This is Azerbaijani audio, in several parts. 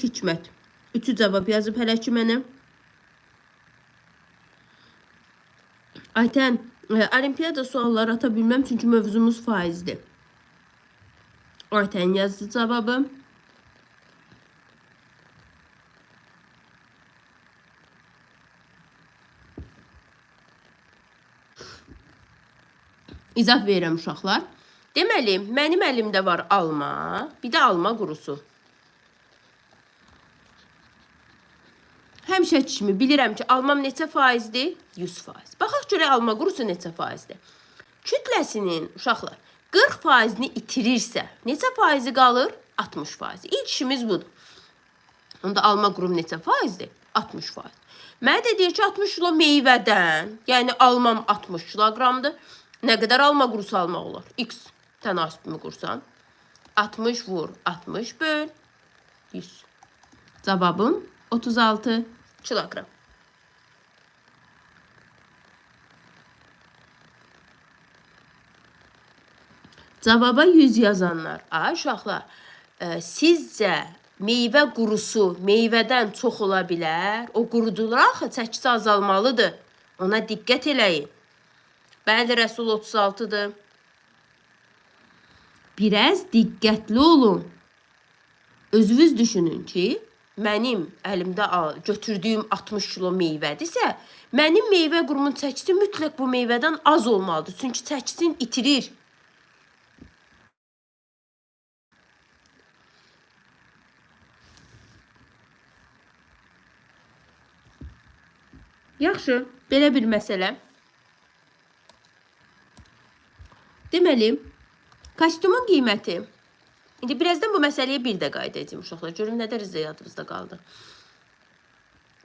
Hikmət. 3 cavab yazıb hələ ki mənə. Aytən, olimpiada sualları ata bilməm çünki mövzumuz faizdir. Aytən yazdı cavabı. İzah verirəm uşaqlar. Deməli, mənim əlimdə var alma, bir də alma qurusu. Həmişə kimi bilirəm ki, almam neçə faizdir? 100%. Baxaq görək alma qurusu neçə faizdir. Kütləsinin, uşaqlar, 40%-ni itirirsə, neçə faizi qalır? 60%. İlk işimiz budur. Onda alma qurum neçə faizdir? 60%. Mənə də deyir ki, 60 kilo meyvədən, yəni almam 60 kiloqramdır. Nə qədər alma qurusu almaq olar? X tənasibimi qursan. 60 vur, 60 böl, 100. Cavabım 36 kiloqram. Cavaba 100 yazanlar. Uşaqlar, sizcə meyvə qurusu meyvədən çox ola bilər? O qurudular axı, çəkisi azalmalıdır. Ona diqqət eləyin. Bəli, Rəsul 36-dır. Biraz diqqətli olun. Özünüz düşünün ki, mənim əlimdə götürdüyüm 60 kilo meyvədirsə, mənim meyvə qurumun çəkisi mütləq bu meyvədən az olmalıdır. Çünki çəkisini itirir. Yaxşı, belə bir məsələ. Deməli, kostyumun qiyməti. İndi birazdan bu məsələyə bir də qayıdacağım uşaqlar. Görün nə dərəcədə yadınızda qaldı.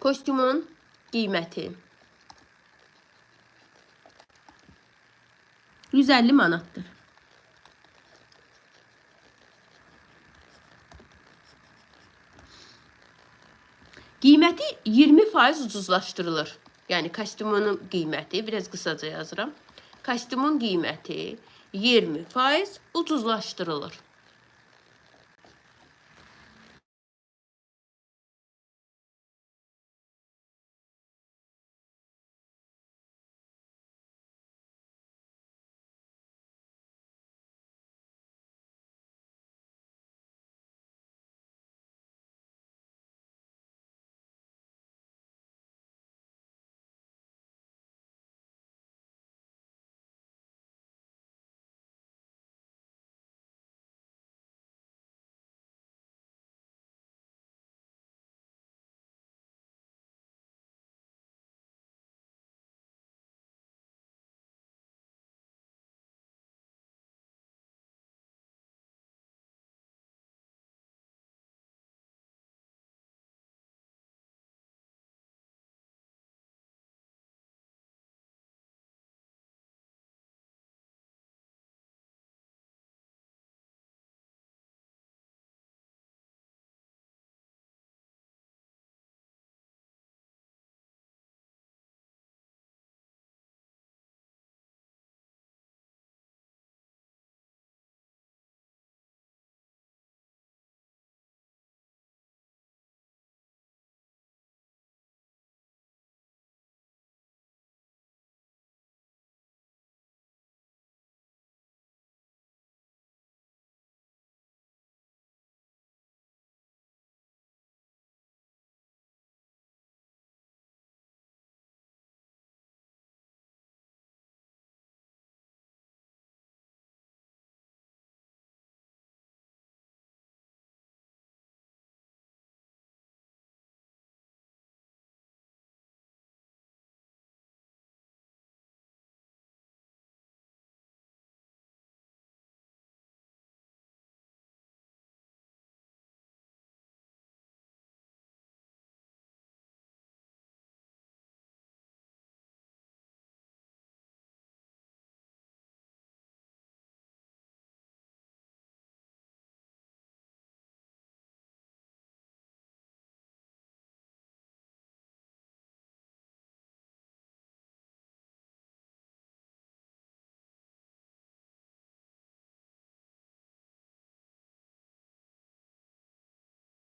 Kostyumun qiyməti 150 manatdır. Qiyməti 20% ucuzlaşdırılır. Yəni kostyumun qiyməti, biraz qısaca yazıram. Kostyumun qiyməti 20% ucuzlaşdırılır.